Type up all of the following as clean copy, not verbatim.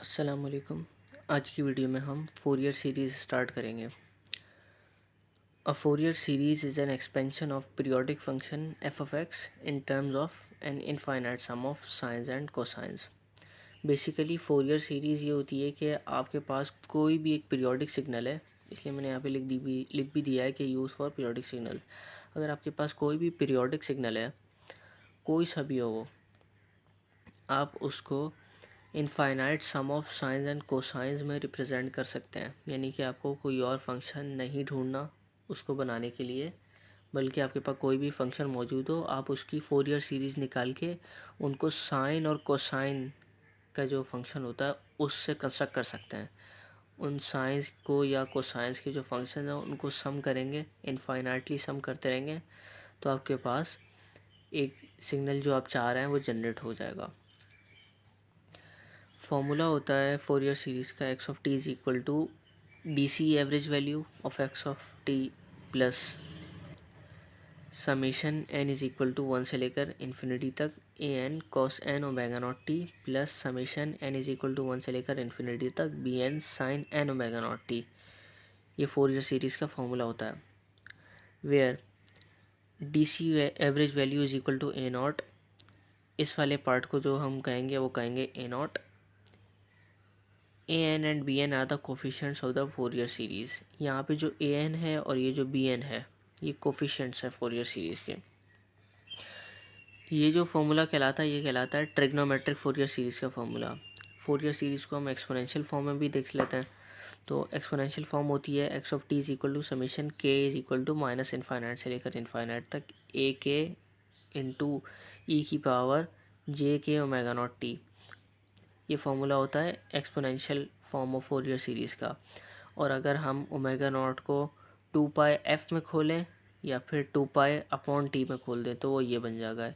अस्सलाम वालेकुम। आज की वीडियो में हम फोरियर सीरीज़ स्टार्ट करेंगे। A Fourier series is an expansion of periodic function f of x in terms of an infinite sum of sines and cosines. Basically Fourier series ये होती है कि आपके पास कोई भी एक पीरियोडिक सिग्नल है, इसलिए मैंने यहाँ पे लिख भी दिया है कि यूज़ फॉर पीरियोडिक सिग्नल। अगर आपके पास कोई भी पीरियोडिक सिग्नल है, कोई सा भी हो वो, आप उसको infinite sum of sines and cosines में रिप्रेजेंट कर सकते हैं। यानी कि आपको कोई और फंक्शन नहीं ढूंढना उसको बनाने के लिए, बल्कि आपके पास कोई भी फंक्शन मौजूद हो, आप उसकी फोरियर सीरीज़ निकाल के उनको साइन और कोसाइन का जो फंक्शन होता है उससे कंस्ट्रक्ट कर सकते हैं। उन साइंस को या कोसाइंस के जो फंक्शन हैं उनको सम करेंगे, इनफाइनाइटली सम करते रहेंगे, तो आपके पास एक सिग्नल जो आप चाह रहे हैं वो जनरेट हो जाएगा। फॉर्मूला होता है फोरियर सीरीज़ का, x of t is equal to D C average value of x of t plus summation n is equal to 1 से लेकर इन्फिनिटी तक A N cos N omega naught t plus summation n is equal to 1 से लेकर infinity तक b n sine n omega naught t. ये Fourier series का formula होता है, where D C average value is equal to A naught. इस वाले part को जो हम कहेंगे वो कहेंगे a naught. A n and b n are the coefficients of the Fourier series. यहाँ पे जो ए एन है और ये जो बी एन है, ये कोफिशिएंट्स है फोरियर सीरीज़ के। ये जो फॉर्मूला कहलाता है ये कहलाता है ट्रिग्नोमेट्रिक फोरियर सीरीज़ का फॉर्मूला। फोरियर सीरीज़ को हम एक्सपोनेंशियल फॉर्म में भी देख लेते हैं। तो एक्सपोनेंशियल फॉर्म होती है x of t is equal to summation k is equal to minus infinite से लेकर इनफाइनाइट तक ए के इंटू ई की पावर जे के ओमेगा नॉट टी। ये फार्मूला होता है exponential form of Fourier series का। और अगर हम ओमेगा नॉट को 2 पाई एफ में खोलें या फिर 2 पाई अपॉन टी में खोल दें तो वो ये बन जाएगा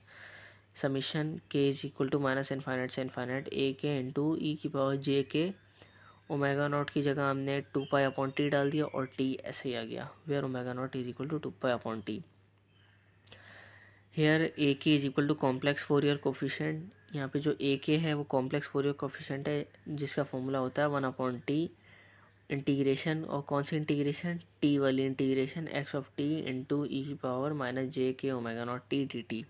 समीशन के is equal to minus infinite से इनफाइनाइट ए के इंटू ई की power J k. Omega not की जगह हमने 2 पाई अपॉन टी डाल दिया और टी ऐसे ही आ गया, where omega naught is equal to 2 pi upon T. Here a k is equal to complex Fourier coefficient. यहाँ पे जो ए के है वो कॉम्प्लेक्स फोरियर कोफिशेंट है, जिसका फॉर्मूला होता है 1/t इंटीग्रेशन, और कौन सी इंटीग्रेशन, टी वाली integration, x of t into e की power minus j k omega naught t D t.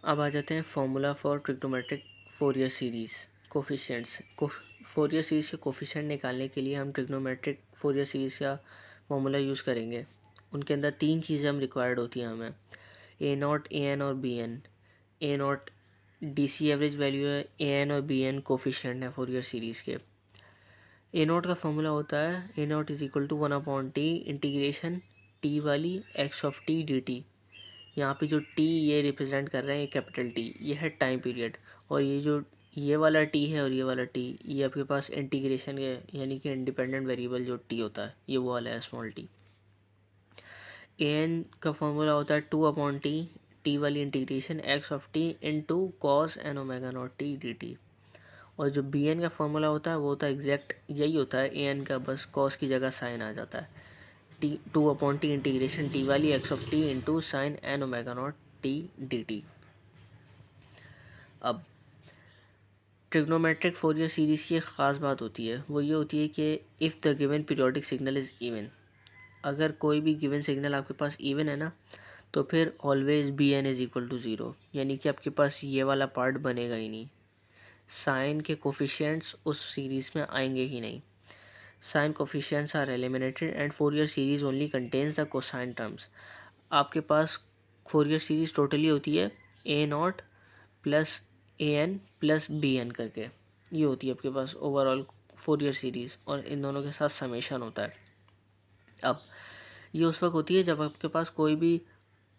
अब आ जाते हैं formula for trigonometric Fourier series coefficients. Fourier series के कोफिशेंट निकालने के लिए हम ट्रिग्नोमेट्रिक फोरियर सीरीज़ का फॉर्मूला यूज़ करेंगे। उनके अंदर 3 चीज़ें हम रिक्वायर्ड होती हैं हमें, ए नॉट, ए एन और B N. A naught D C average value है, ए एन और बी एन कोफिशिएंट है फोरियर सीरीज़ के। ए नॉट का फॉर्मूला होता है A naught is equal to 1/t integration T वाली x of T D T. यहाँ पे जो टी ये रिप्रेजेंट कर रहे हैं, ये कैपिटल टी, ये है टाइम पीरियड, और ये जो ये वाला टी है और ये वाला टी, ये आपके पास इंटीग्रेशन है, यानी कि इंडिपेंडेंट वेरिएबल जो टी होता है ये वो वाला है स्मॉल टी। ए एन का फॉर्मूला होता है 2/t टी वाली integration x of t into cos N omega naught t D t. और जो बी एन का फॉर्मूला होता है वो होता है एग्जैक्ट यही होता है ए एन का, बस कॉस की जगह साइन आ जाता है। टी 2/t इंटीग्रेशन टी वाली x of t into sine n omega naught t D t. अब ट्रिग्नोमेट्रिक फोरियर सीरीज़ की एक ख़ास बात होती है, वो ये होती है कि if the given periodic signal is even. अगर कोई भी गिवन सिग्नल आपके पास इवन है ना, तो फिर always b n is equal to zero, यानी कि आपके पास ये वाला पार्ट बनेगा ही नहीं। साइन के कोफिशिएंट्स उस सीरीज़ में आएंगे ही नहीं। Sine coefficients are eliminated and Fourier series only contains the cosine terms. आपके पास फोरियर सीरीज़ टोटली होती है A naught plus A N plus B N करके, ये होती है आपके पास ओवरऑल फोरियर सीरीज़, और इन दोनों के साथ समेशन होता है। अब ये उस वक्त होती है जब आपके पास कोई भी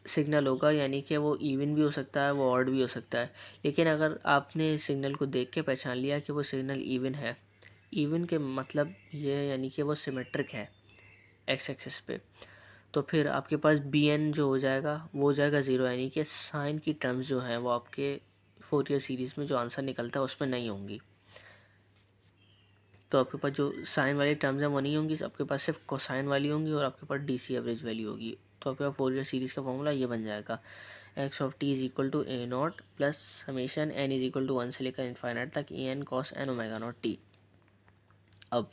सिग्नल होगा, यानी कि वो इवन भी हो सकता है, वो ऑड भी हो सकता है। लेकिन अगर आपने सिग्नल को देख के पहचान लिया कि वो सिग्नल इवन है, इवन के मतलब ये है यानी कि वो सिमेट्रिक है एक्स एक्सिस पे, तो फिर आपके पास बी एन जो हो जाएगा वो हो जाएगा ज़ीरो, यानी कि साइन की टर्म्स जो हैं वो आपके फोरियर सीरीज़ में जो आंसर निकलता है उसमें नहीं होंगी। तो आपके पास जो साइन वाली टर्म्स हैं वो नहीं होंगी, आपके पास सिर्फ कोसाइन वाली होंगी और आपके पास डी सी एवरेज वैल्यू होगी। तो आपके पास फोरियर सीरीज़ का फॉर्मूला ये बन जाएगा X of T is equal to A naught plus summation N is equal to 1 से लेकर इन्फाइनाइट तक A N cos N omega naught T. अब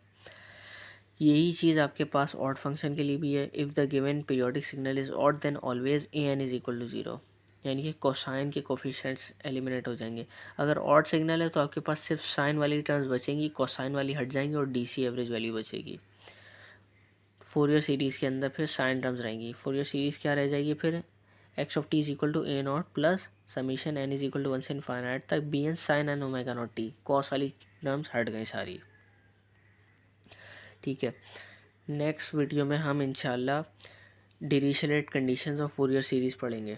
यही चीज़ आपके पास ऑड फंक्शन के लिए भी है। If the given periodic signal is odd then always a n is equal to 0, यानी कि कोसाइन के कोफिशिएंट्स एलिमिनेट हो जाएंगे। अगर ऑड सिग्नल है तो आपके पास सिर्फ साइन वाली टर्म्स बचेंगी, कोसाइन वाली हट जाएंगी और डी सी एवरेज वैल्यू बचेगी। फोरियर सीरीज़ के अंदर फिर साइन टर्म्स रहेंगी। फोरियर सीरीज़ क्या रह जाएगी फिर, x of T is equal to A naught plus summation n is equal to 1 से इन्फाइनाइट तक b n sine n omega naught t. Cos वाली टर्म्स हट गई सारी। ठीक है, नेक्स्ट वीडियो में हम इंशाल्लाह Dirichlet conditions of Fourier series पढ़ेंगे।